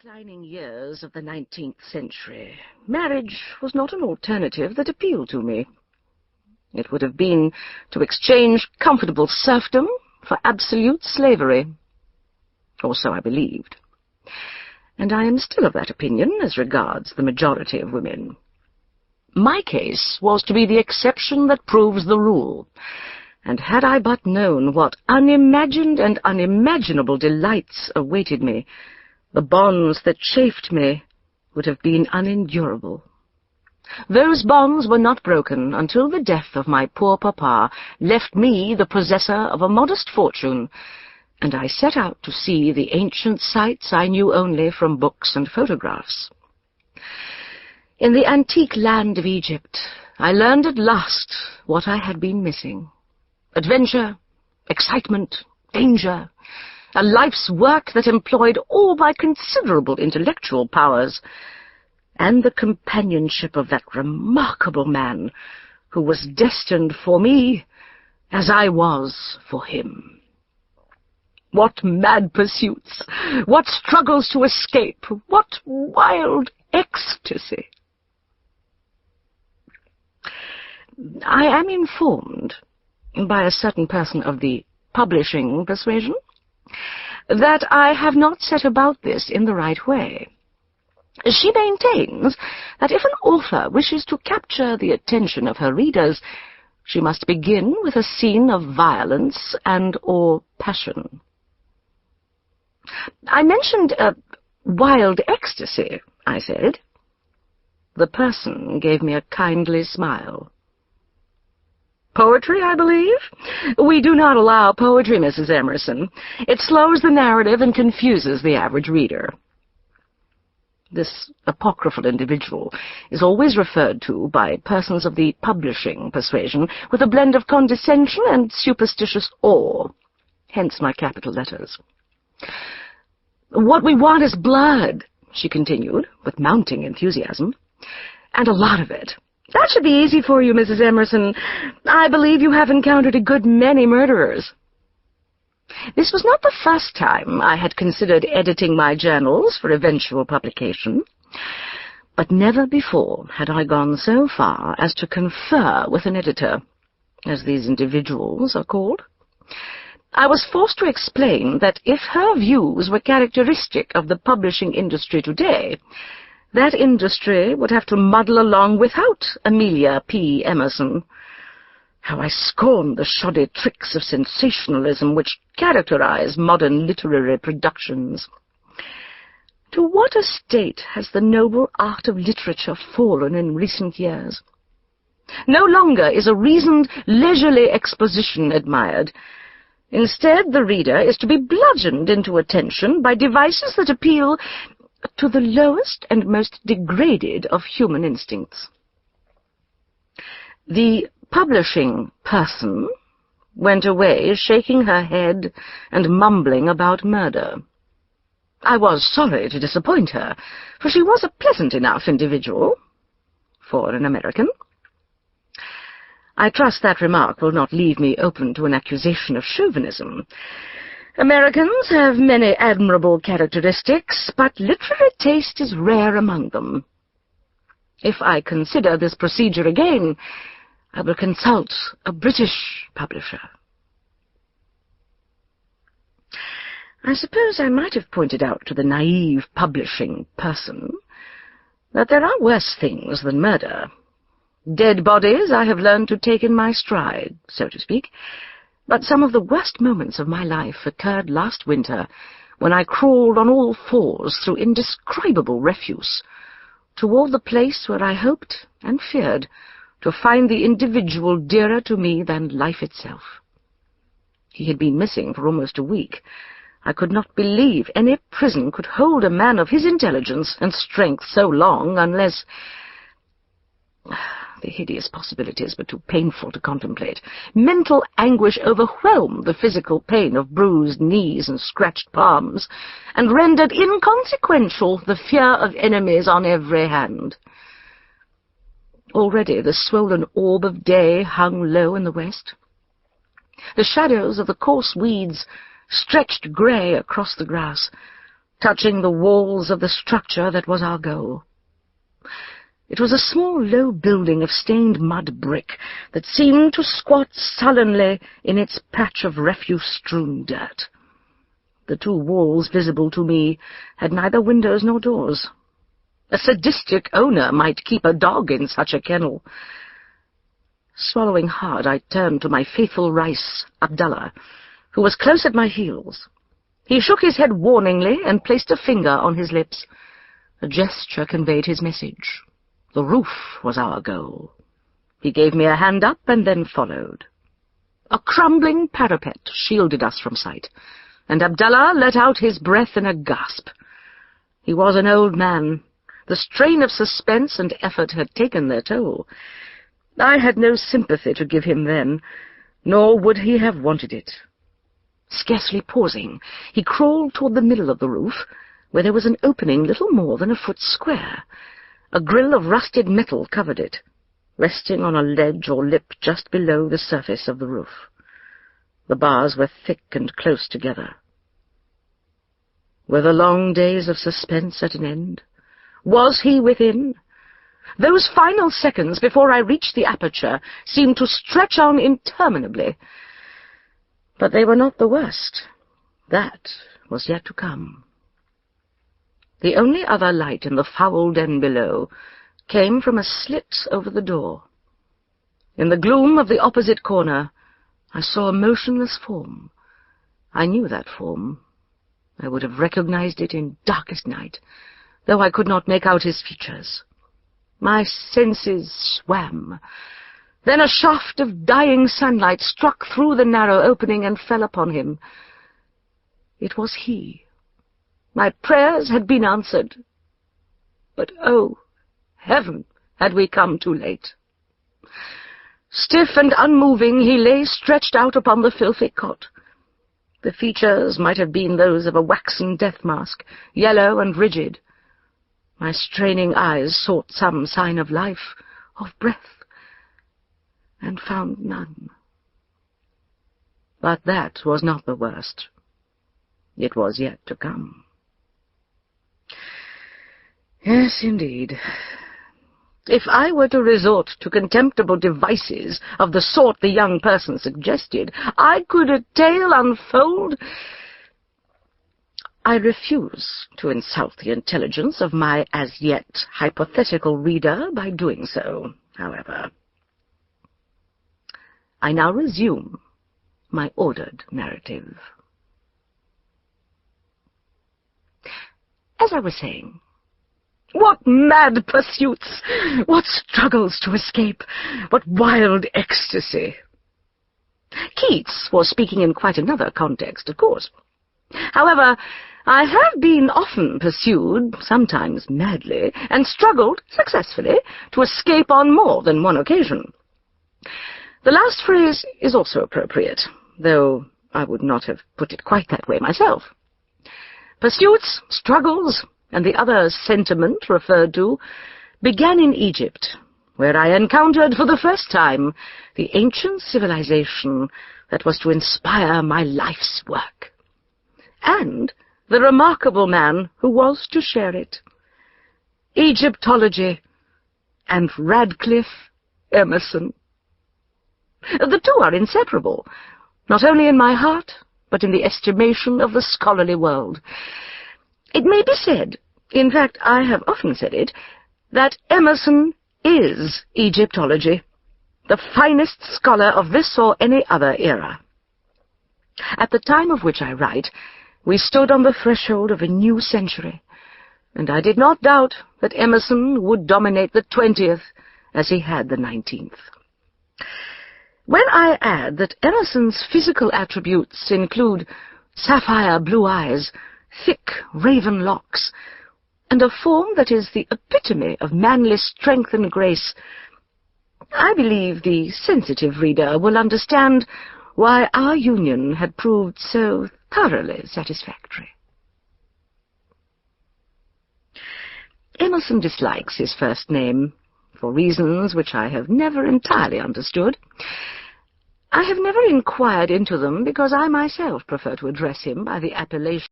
declining years of the 19th century, marriage was not an alternative that appealed to me. It would have been to exchange comfortable serfdom for absolute slavery. Or so I believed. And I am still of that opinion as regards the majority of women. My case was to be the exception that proves the rule, and had I but known what unimagined and unimaginable delights awaited me, the bonds that chafed me would have been unendurable. Those bonds were not broken until the death of my poor papa left me the possessor of a modest fortune, and I set out to see the ancient sights I knew only from books and photographs. In the antique land of Egypt, I learned at last what I had been missing. Adventure, excitement, danger, a life's work that employed all my considerable intellectual powers, and the companionship of that remarkable man who was destined for me as I was for him. What mad pursuits, what struggles to escape, what wild ecstasy! I am informed by a certain person of the publishing persuasion that I have not set about this in the right way. She maintains that if an author wishes to capture the attention of her readers, she must begin with a scene of violence and/or passion. I mentioned wild ecstasy, I said. The person gave me a kindly smile. Poetry, I believe? We do not allow poetry, Mrs. Emerson. It slows the narrative and confuses the average reader. This apocryphal individual is always referred to by persons of the publishing persuasion with a blend of condescension and superstitious awe, hence my capital letters. What we want is blood, she continued, with mounting enthusiasm, and a lot of it. That should be easy for you, Mrs. Emerson. I believe you have encountered a good many murderers. This was not the first time I had considered editing my journals for eventual publication, but never before had I gone so far as to confer with an editor, as these individuals are called. I was forced to explain that if her views were characteristic of the publishing industry today, that industry would have to muddle along without Amelia P. Emerson. How I scorned the shoddy tricks of sensationalism which characterize modern literary productions. To what a state has the noble art of literature fallen in recent years? No longer is a reasoned, leisurely exposition admired. Instead, the reader is to be bludgeoned into attention by devices that appeal to the lowest and most degraded of human instincts. The publishing person went away shaking her head and mumbling about murder. I was sorry to disappoint her, for she was a pleasant enough individual for an American. I trust that remark will not leave me open to an accusation of chauvinism. Americans have many admirable characteristics, but literary taste is rare among them. If I consider this procedure again, I will consult a British publisher. I suppose I might have pointed out to the naive publishing person that there are worse things than murder. Dead bodies I have learned to take in my stride, so to speak, but some of the worst moments of my life occurred last winter when I crawled on all fours through indescribable refuse toward the place where I hoped and feared to find the individual dearer to me than life itself. He had been missing for almost a week. I could not believe any prison could hold a man of his intelligence and strength so long unless... The hideous possibilities were too painful to contemplate. Mental anguish overwhelmed the physical pain of bruised knees and scratched palms, and rendered inconsequential the fear of enemies on every hand. Already the swollen orb of day hung low in the west. The shadows of the coarse weeds stretched grey across the grass, touching the walls of the structure that was our goal. It was a small, low building of stained mud brick that seemed to squat sullenly in its patch of refuse-strewn dirt. The two walls visible to me had neither windows nor doors. A sadistic owner might keep a dog in such a kennel. Swallowing hard, I turned to my faithful Rais, Abdallah, who was close at my heels. He shook his head warningly and placed a finger on his lips. A gesture conveyed his message. The roof was our goal. He gave me a hand up and then followed. A crumbling parapet shielded us from sight, and Abdallah let out his breath in a gasp. He was an old man. The strain of suspense and effort had taken their toll. I had no sympathy to give him then, nor would he have wanted it. Scarcely pausing, he crawled toward the middle of the roof, where there was an opening little more than a foot square. A grill of rusted metal covered it, resting on a ledge or lip just below the surface of the roof. The bars were thick and close together. Were the long days of suspense at an end? Was he within? Those final seconds before I reached the aperture seemed to stretch on interminably. But they were not the worst. That was yet to come. The only other light in the foul den below came from a slit over the door. In the gloom of the opposite corner, I saw a motionless form. I knew that form. I would have recognized it in darkest night, though I could not make out his features. My senses swam. Then a shaft of dying sunlight struck through the narrow opening and fell upon him. It was he. My prayers had been answered. But, oh, heaven, had we come too late. Stiff and unmoving, he lay stretched out upon the filthy cot. The features might have been those of a waxen death mask, yellow and rigid. My straining eyes sought some sign of life, of breath, and found none. But that was not the worst. It was yet to come. Yes, indeed. If I were to resort to contemptible devices of the sort the young person suggested, I could a tale unfold. I refuse to insult the intelligence of my as-yet hypothetical reader by doing so, however. I now resume my ordered narrative. As I was saying, what mad pursuits, what struggles to escape, what wild ecstasy. Keats was speaking in quite another context, of course. However, I have been often pursued, sometimes madly, and struggled successfully to escape on more than one occasion. The last phrase is also appropriate, though I would not have put it quite that way myself. Pursuits, struggles, and the other sentiment referred to began in Egypt, where I encountered for the first time the ancient civilization that was to inspire my life's work, and the remarkable man who was to share it. Egyptology and Radcliffe Emerson. The two are inseparable, not only in my heart, but in the estimation of the scholarly world. It may be said, in fact I have often said it, that Emerson is Egyptology, the finest scholar of this or any other era. At the time of which I write, we stood on the threshold of a new century, and I did not doubt that Emerson would dominate the 20th as he had the 19th. When I add that Emerson's physical attributes include sapphire blue eyes, thick raven locks, and a form that is the epitome of manly strength and grace, I believe the sensitive reader will understand why our union had proved so thoroughly satisfactory. Emerson dislikes his first name, for reasons which I have never entirely understood. I have never inquired into them because I myself prefer to address him by the appellation